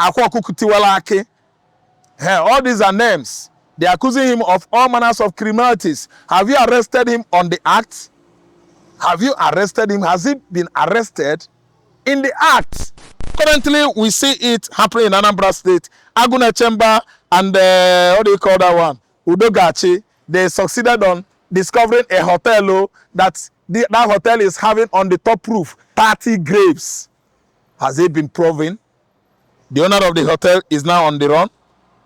AKWA. All these are names. They are accusing him of all manners of criminalities. Have you arrested him on the act? Have you arrested him? Has he been arrested in the act? Currently, we see it happening in Anambra State. Aguna Chamber and what do you call that one? Udogachi. They succeeded on discovering a hotel that hotel is having on the top roof 30 graves. Has it been proven? The owner of the hotel is now on the run.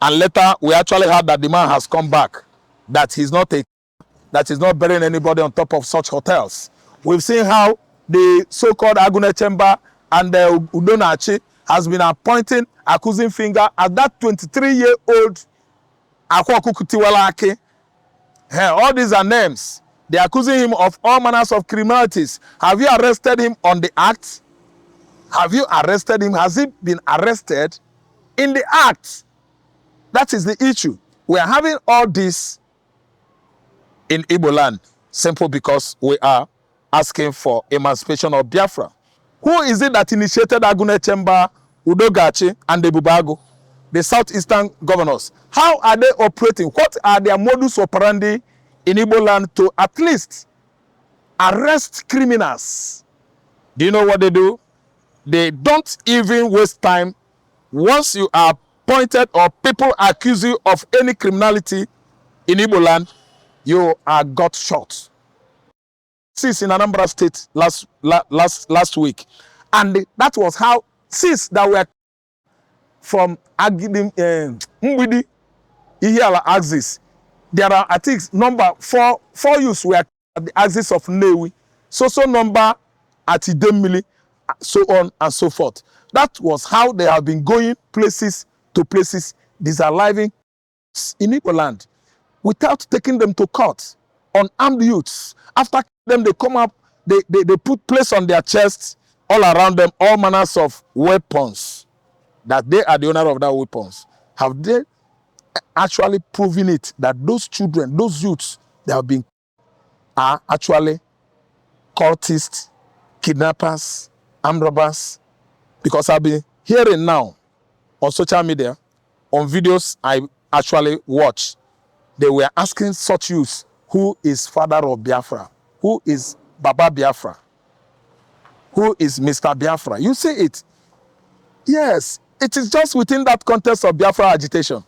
And later, we actually heard that the man has come back. That he's not burying anybody on top of such hotels. We've seen how the so-called Aguna Chamber and Udonachi has been pointing accusing finger at that 23-year-old AKWA. All these are names. They are accusing him of all manners of criminalities. Have you arrested him on the act? Have you arrested him? Has he been arrested in the act? That is the issue. We are having all this in Igbo land, simple because we are asking for emancipation of Biafra. Who is it that initiated Aguna Chamber, Udogachi, and the Bubago, the southeastern governors? How are they operating? What are their modus operandi in Igbo land to at least arrest criminals? Do you know what they do? They don't even waste time. Once you are pointed or people accuse you of any criminality in Igbo land, you are got shot. Since in Anambra State last week, and that was how since that were from Mbidi Ihiala axis. There are, I think, number four youths were at the axis of Newi, so number at Idemili, so on and so forth. That was how they have been going places to places, disaliving in Igbo land without taking them to court on armed youths. After them, they come up, they put place on their chests, all around them, all manners of weapons, that they are the owner of that weapons. Have they actually proven it that those children, those youths, they have been are actually cultists, kidnappers, armed robbers? Because I've been hearing now on social media, on videos I actually watched, they were asking such youths, who is father of Biafra? Who is Baba Biafra? Who is Mr. Biafra? You see it. Yes, it is just within that context of Biafra agitation.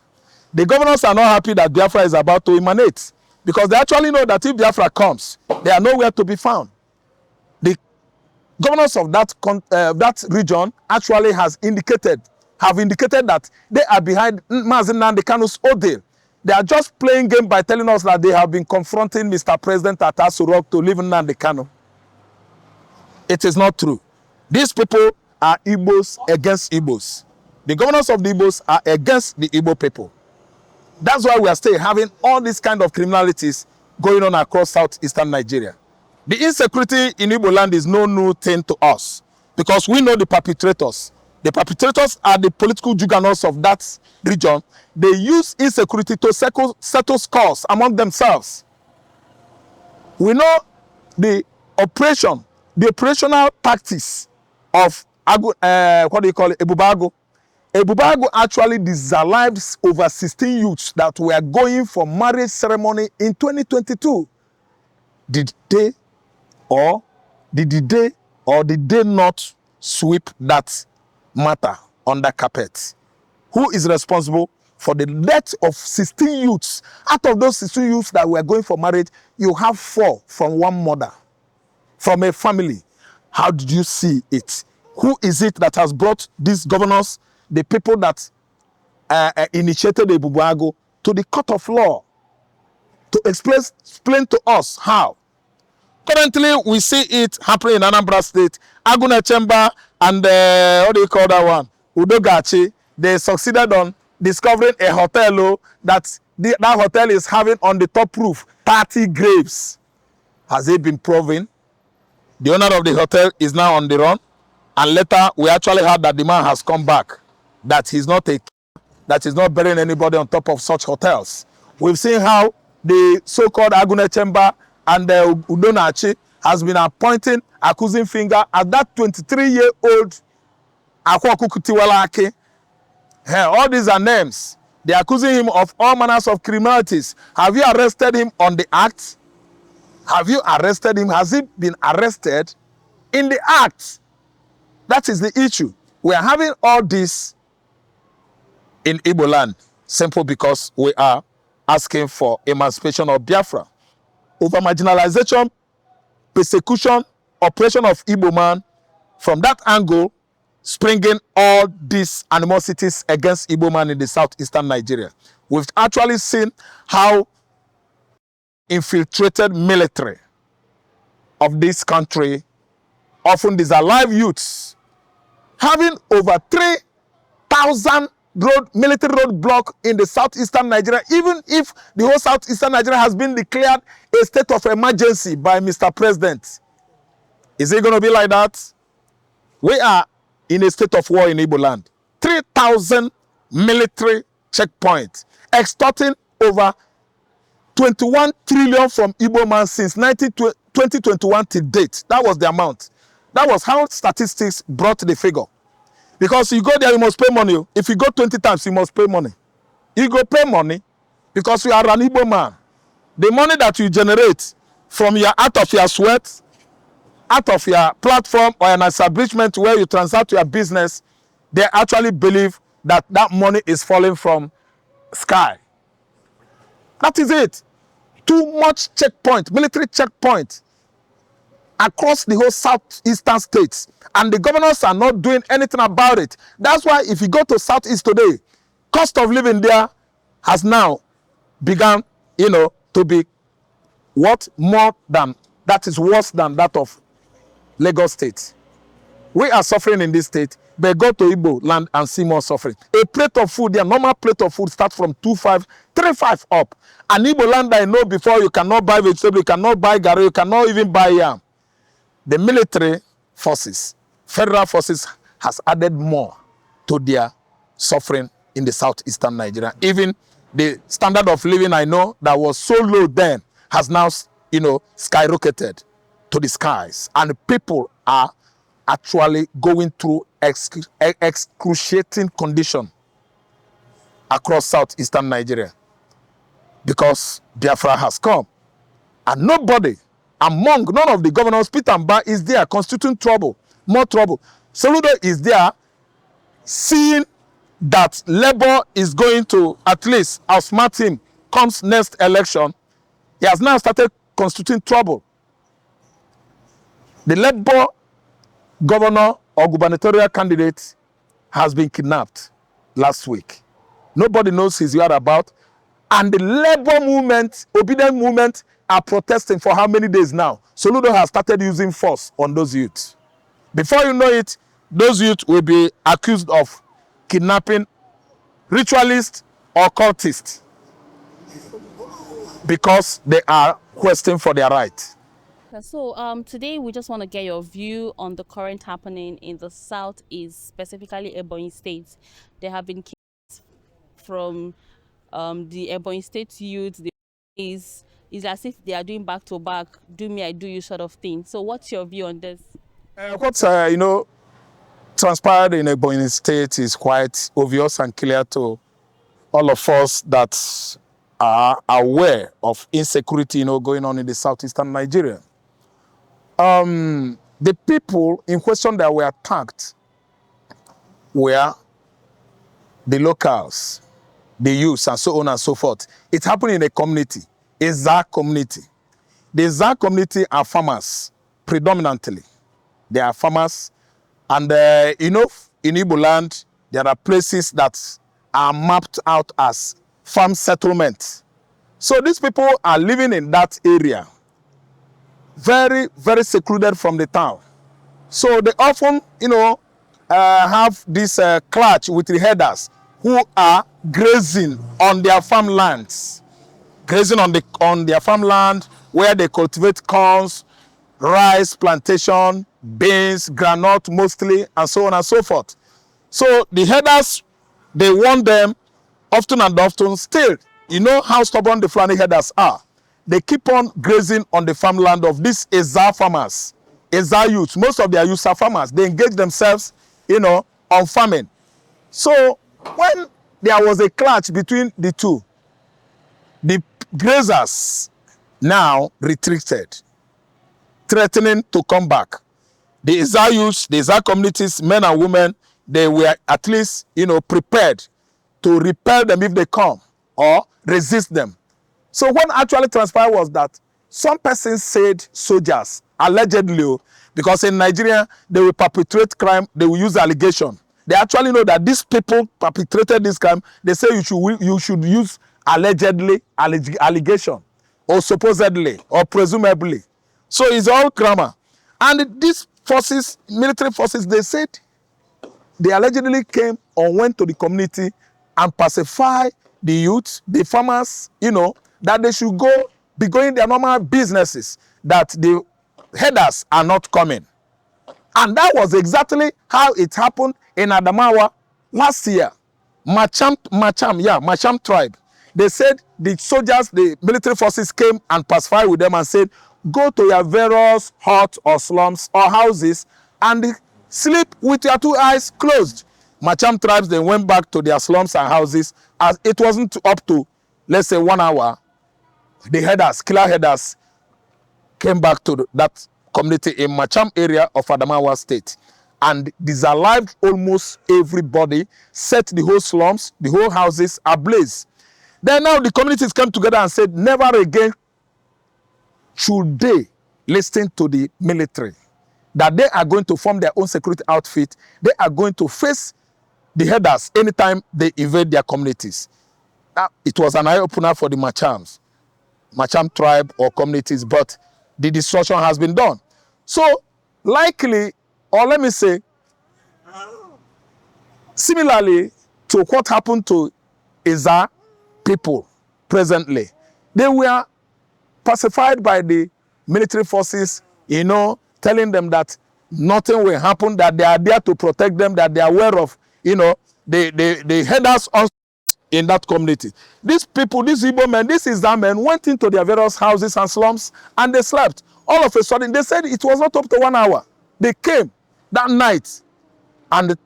The governors are not happy that Biafra is about to emanate because they actually know that if Biafra comes, they are nowhere to be found. The governors of that region actually have indicated that they are behind Mazi Nnamdi Kanu's ordeal. They are just playing game by telling us that they have been confronting Mr. President at Acer to leave Nnamdi Kanu. It is not true. These people are Igbos against Igbos. The governors of the Igbos are against the Igbo people. That's why we are still having all these kind of criminalities going on across southeastern Nigeria. The insecurity in Igbo land is no new thing to us because we know the perpetrators. The perpetrators are the political juggernauts of that region. They use insecurity to settle scores among themselves. We know the operational tactics of Ebubago. Ebubago actually disallowed over 16 youths that were going for marriage ceremony in 2022. Did they not sweep that matter under carpet? Who is responsible for the death of 16 youths? Out of those 16 youths that were going for marriage, you have 4 from one mother, from a family. How did you see it? Who is it that has brought these governors, the people that initiated the Bubuago, to the court of law to explain to us how? Currently, we see it happening in Anambra State. Aguna Chamber and what do you call that one? Udogachi. They succeeded on discovering a hotel that hotel is having on the top roof 30 graves. Has it been proven? The owner of the hotel is now on the run. And later, we actually heard that the man has come back. That he's not burying anybody on top of such hotels. We've seen how the so-called Aguna Chamber and Udonachi has been accusing finger at that 23-year-old AKWA All these are names. They are accusing him of all manners of criminalities. Have you arrested him on the act? Have you arrested him? Has he been arrested in the act? That is the issue. We are having all this in Igbo land, simple because we are asking for emancipation of Biafra. Over marginalization, persecution, oppression of Igbo man, from that angle, springing all these animosities against Igbo man in the southeastern Nigeria. We've actually seen how infiltrated military of this country often disalive youths, having over 3,000 military roadblock in the southeastern Nigeria, even if the whole southeastern Nigeria has been declared a state of emergency by Mr. President. Is it going to be like that? We are in a state of war in Igbo land. 3,000 military checkpoints, extorting over 21 trillion from Igbo man since 2021 to date. That was the amount. That was how statistics brought the figure. Because you go there, you must pay money. If you go 20 times, you must pay money. You go pay money because you are an Igbo man. The money that you generate from out of your sweat, out of your platform or an establishment where you transact your business, they actually believe that that money is falling from sky. That is it. Too much checkpoint, military checkpoint across the whole southeastern states, and the governors are not doing anything about it. That's why if you go to southeast today, cost of living there has now begun, to be what more than that is worse than that of Lagos State. We are suffering in this state, but go to Igbo land and see more suffering. A plate of food, their normal plate of food starts from 2.5, 3.5 up. An Igbo land I know before, you cannot buy vegetable, you cannot buy gari, you cannot even buy yam. The military forces, federal forces, has added more to their suffering in the southeastern Nigeria. Even the standard of living I know that was so low then has now, skyrocketed to the skies. And people are actually going through excruciating condition across southeastern Nigeria because Biafra has come. And none of the governors, Peter Mba is there constituting trouble, more trouble. Soludo is there seeing that Labour is going to at least outsmart him comes next election. He has now started constituting trouble. The Labour governor or gubernatorial candidate has been kidnapped last week. Nobody knows his whereabouts. And the Labour movement, obedient movement, are protesting for how many days now? Soludo has started using force on those youths. Before you know it, those youths will be accused of kidnapping ritualists or cultists because they are questioning for their right. So today we just want to get your view on the current happening in the southeast, specifically Ebonyi State. There have been cases from the Ebonyi State youth. Is as if they are doing back to back, do me, I do you sort of thing. So what's your view on this? What's transpired in Ebonyi State is quite obvious and clear to all of us that are aware of insecurity, going on in the southeastern Nigeria. The people in question that were attacked were the locals, the youths, and so on and so forth. It happened in a community, a ZAR community. The ZAR community are farmers, predominantly. They are farmers. And, in Igbo land, there are places that are mapped out as farm settlements. So these people are living in that area, very, very secluded from the town. So they often, have this clutch with the herders who are grazing on their farmlands. Grazing on their farmland where they cultivate corns, rice, plantation, beans, granite mostly, and so on and so forth. So the herders, they warn them often and often. Still, you know how stubborn the Fulani herders are. They keep on grazing on the farmland of these Ezar farmers, Ezar youths. Most of their youths are farmers. They engage themselves, on farming. So when there was a clash between the two, the grazers now retreated, threatening to come back. The Izar youth, the Izar communities, men and women, they were at least, prepared to repel them if they come or resist them. So what actually transpired was that some persons said soldiers, allegedly, because in Nigeria, they will perpetrate crime, they will use allegation. They actually know that these people perpetrated this crime. They say you should use allegedly, allegation, or supposedly, or presumably. So it's all grammar. And these forces, military forces, they said they allegedly came or went to the community and pacify the youth, the farmers, that they should be going their normal businesses, that the headers are not coming. And that was exactly how it happened in Adamawa last year. Macham tribe. They said the soldiers, the military forces came and pacified with them and said, go to your various huts or slums or houses and sleep with your two eyes closed. Macham tribes then went back to their slums and houses. As it wasn't up to, let's say, 1 hour, the headers, killer headers, came back to that community in Macham area of Adamawa State and disallowed almost everybody, set the whole slums, the whole houses ablaze. Then now the communities came together and said, never again should they listen to the military, that they are going to form their own security outfit. They are going to face the headers anytime they invade their communities. It was an eye-opener for the Macham tribe or communities, but the destruction has been done. So likely, or let me say, similarly to what happened to Izar people presently, they were pacified by the military forces, telling them that nothing will happen, that they are there to protect them, that they are aware of, the headers in that community. These people, these Igbo men, these Izar men went into their various houses and slums and they slept. All of a sudden, they said it was not up to 1 hour. They came that night and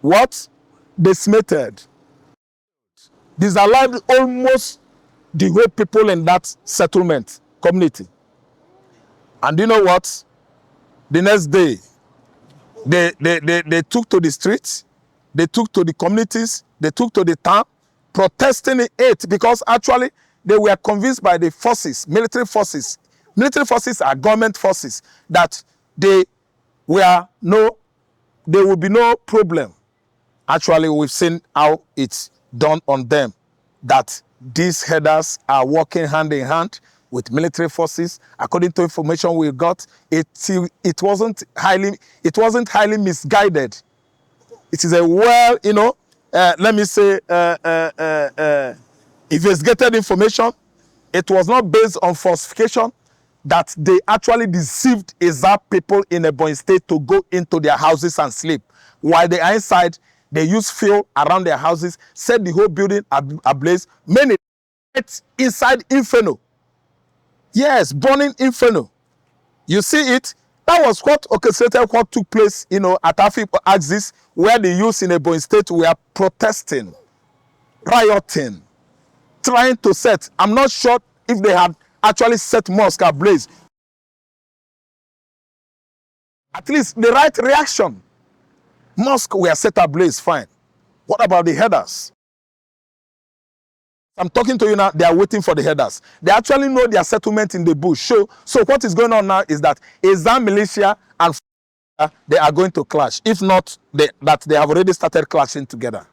what? They smitted. Disallowed almost the whole people in that settlement community. And you know what? The next day, they took to the streets, they took to the communities, they took to the town, protesting it because actually they were convinced by the forces, military forces. Military forces are government forces, that there will be no problem. Actually, we've seen how it's done on them, that these headers are working hand in hand with military forces. According to information we got, it wasn't highly misguided. It is a let me say, investigated information. It was not based on falsification, that they actually deceived Izar people in Ebonyi State to go into their houses and sleep. While they are inside, they use fuel around their houses, set the whole building ablaze. Many inside inferno. Yes, burning inferno. You see it? That was what orchestrated what took place, at Afi axis, where the youth in Ebonyi State were protesting, rioting, trying to set. I'm not sure if they had actually set mosque ablaze. At least the right reaction. Mosque were set ablaze, fine. What about the headers? I'm talking to you now, they are waiting for the headers. They actually know their settlement in the bush. So what is going on now is that Izar militia and they are going to clash. If not, they have already started clashing together.